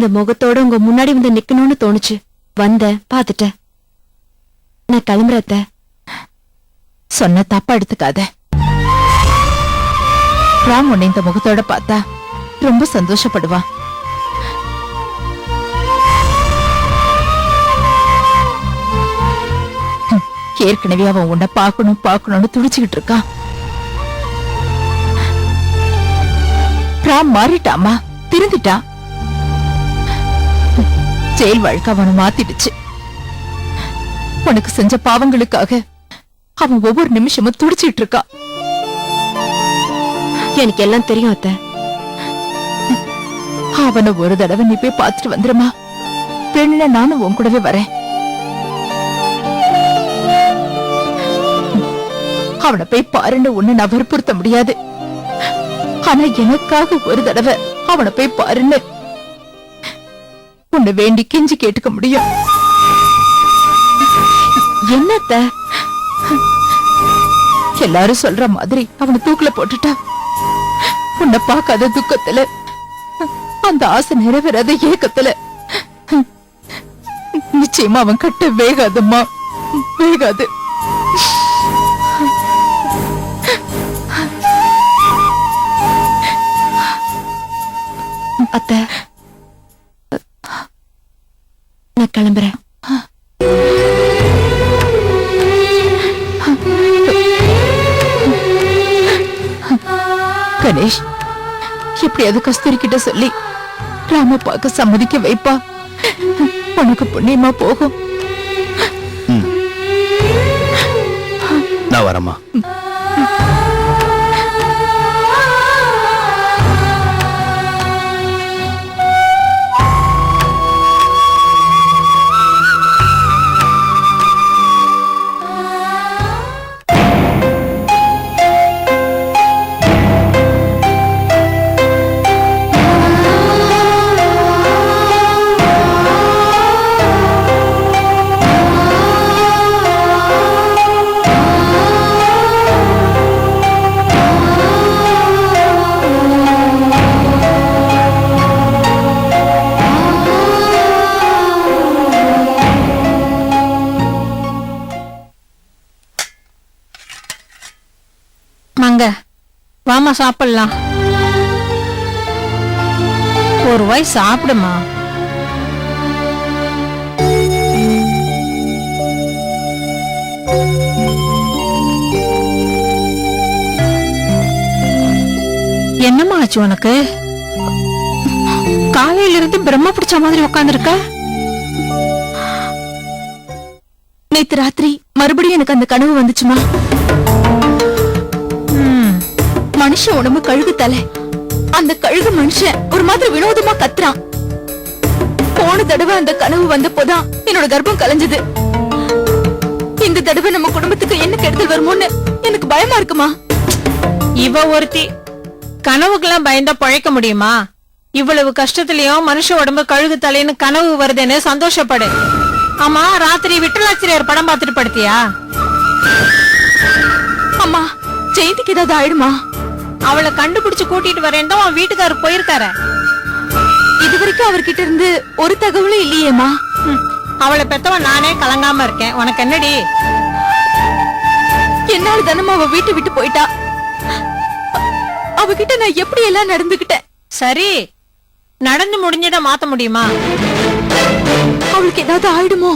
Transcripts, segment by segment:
இந்த முகத்தோட உங்க முன்னாடி வந்து நிக்கணும்னு தோணுச்சு. வந்தேன், பாத்துட்டேன். நான் கிளம்புறத்த. சொன்ன தப்பா எடுத்துக்காத. ராம் உன்னை இந்த முகத்தோட பார்த்தா ரொம்ப சந்தோஷப்படுவான். ஏற்கனவே அவன் உன்னை பார்க்கணும் பார்க்கணும்னு துடிச்சுக்கிட்டு இருக்கான். ராம் மாறிட்டாமா, திருந்திட்டான். ஜெயில் வாழ்க்கை அவனை மாத்திடுச்சு. உனக்கு செஞ்ச பாவங்களுக்காக அவன் ஒவ்வொரு நிமிஷமும் துடிச்சிட்டு இருக்கான். எனக்கு எல்லாம் தெரியும் அத்த. அவனை ஒரு தடவை நீ போய் பார்த்துட்டு வந்துருமா. பெண்ண நானும் உன் கூடவே வரேன். அவனை போய் பாருன்னு ஒண்ணு நான் வற்புறுத்த முடியாது. ஆனா எனக்காக ஒரு தடவை அவனை போய் பாருன்னு உன்னை வேண்டி கெஞ்சி கேட்டுக்க முடியும். என்னத்த? எல்லாரும் சொல்ற மாதிரி அவனை தூக்குல போட்டுட்டா. உன்னை பார்க்காத துக்கத்துல, அந்த ஆசை நிறைவேறாத ஏக்கத்துல நிச்சயமா அவன் கட்ட வேகாதம்மா, வேகாது. அத்த, நான் கிளம்புறேன். கணேஷ், எப்படியாவது கஸ்தூரி கிட்ட சொல்லி ராம பார்க்க சம்மதிக்க வைப்பா. உனக்கு புண்ணியமா போகும். நான் வரமா. மங்க, வாமா சாப்பிடலாம். ஒரு வாய் சாப்பிடுமா. என்னம்மா ஆச்சு உனக்கு? காலையில இருந்து பிரம்ம பிடிச்ச மாதிரி உட்காந்துருக்க. நேத்து ராத்திரி மறுபடியும் எனக்கு அந்த கனவு வந்துச்சுமா. மனுஷ உடம்பு கழுகு தலை. அந்த கழுகு மனுஷன் ஒரு மாதிரி வினோதமா கத்துறான். போன தடவை அந்த கனவு வந்தப்போதான் என்னோட கர்ப்பம் கலைஞ்சது. இந்த தடவை நம்ம குடும்பத்துக்கு என்ன கெடுதல் வருமோன்னு எனக்கு பயமா இருக்குமா. இவ ஒருத்தி கனவுக்கெல்லாம் பயந்தா பழைக்க முடியுமா? இவ்வளவு கஷ்டத்திலயும் மனுஷ உடம்பு கழுகு தலைன்னு கனவு வருதுன்னு சந்தோஷப்படு. ஆமா, ராத்திரி விட்டலாச்சிரியர் படம் பார்த்துட்டு படுத்தியா? அம்மா, ஜெயந்திக்கு ஏதாவது ஆயிடுமா? அவளை கண்டுபிடிச்சு கூட்டிட்டு வரேன் தான் உன் வீட்டுக்காரர் போயிருக்காரு. இதுவரைக்கும் அவர்கிட்ட இருந்து ஒரு தகவலும் இல்லையேமா. அவளை பெத்தவன் நானே கலங்காம இருக்கேன். உனக்கு என்னடி? என்னால தானமா அவ வீட்டை விட்டு போயிட்டா. அவகிட்ட நான் எப்படி எல்லாம் நடந்துகிட்டேன். சரி, நடந்து முடிஞ்சத மாத்த முடியுமா? அவளுக்கு ஏதாவது ஆயிடுமோ?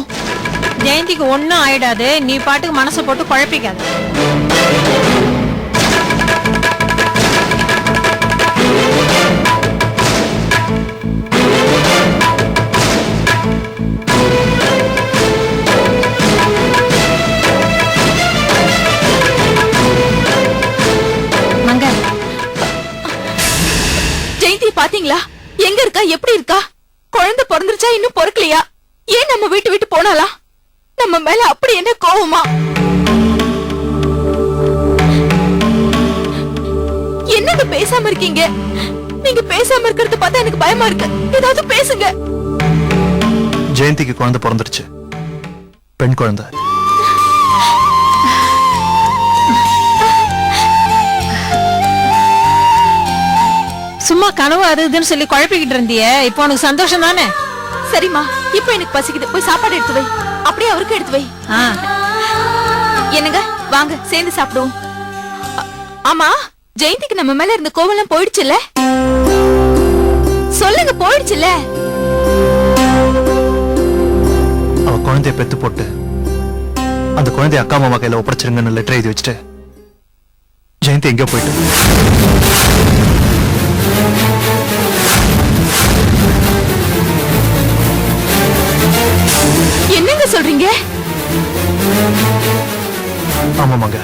ஜெயந்திக்கு ஒண்ணும் ஆயிடாது. நீ பாட்டுக்கு மனசை போட்டு குழப்பிக்காது. பாத்தீங்களா? எங்க இருக்கா, எப்படி இருக்கா? குழந்தை பிறந்துருச்சா, இன்னும் பொறுக்கலையா? ஏன் நம்ம வீட்டு விட்டு போனாலா? நம்ம மேல அப்படி என்ன கோவமா? என்னது பேசாம இருக்கீங்க? நீங்க பேசாம இருக்கிறத பார்த்தா எனக்கு பயமா இருக்கு. ஏதாவது பேசுங்க. ஜெயந்திக்கு குழந்தை பிறந்துருச்சு. பெண் குழந்தை. சும்மா கனவு அது இதுன்னு சொல்லி குழப்பிக்கிட்டு இருந்தியே இப்போ உனக்கு சந்தோஷம் தானே? சரிம்மா, இப்ப எனக்கு பசிக்குது, போய் சாப்பாடு எடுத்து வை. அப்படியே அவருக்கு எடுத்து வை. ஆ, என்னங்க, வாங்க சேர்ந்து சாப்பிடுவோம். ஆமா, ஜெயந்திக்கு நம்ம மேல இருந்த கோவம்லாம் போயிடுச்சுல்ல? சொல்லுங்க, போயிடுச்சுல்ல? அவ குழந்தைய பெத்து போட்டு அந்த குழந்தைய அக்கா மாமா கையில ஒப்படைச்சிருங்கன்னு லெட்டர் எழுதி வச்சுட்டு ஜெயந்தி எங்கேயோ போயிட்டு என்னங்க சொல்றீங்க? ஆமாமாங்க.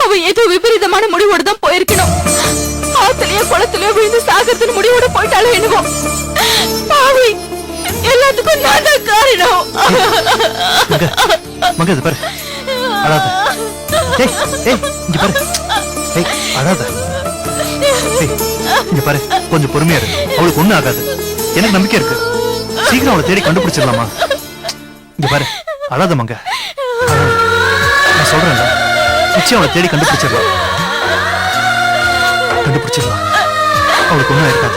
அவ ஏதோ விபரீதமான முடிவோட தான் போயிருக்கணும். ஆத்துலயோ குளத்துலயோ விழுந்து சாகிறதுன்னு முடிவோட போயிட்டாலும் என்னவோ. பாவி, எல்லாத்துக்கும் நான் தான் காரணம். மங்க இது பாரு, அழாத. ஏய் ஏய் இங்க பாரு, ஏய் அழாத. ஏய் இங்க பாரு, கொஞ்சம் பொறுமையா இரு, அவளுக்கு ஒண்ணும் ஆகாது, எனக்கு நம்பிக்கை இருக்கு. சீக்கிரம் அவளை தேடி கண்டுபிடிச்சிடலாமா? இங்க பாரு, அழாத மங்க, அழாத. நான் சொல்றேன்ல, நிச்சயம் அவளை தேடி கண்டுபிடிச்சிடலாம், அவளுக்கு ஒண்ணும் இருக்காது.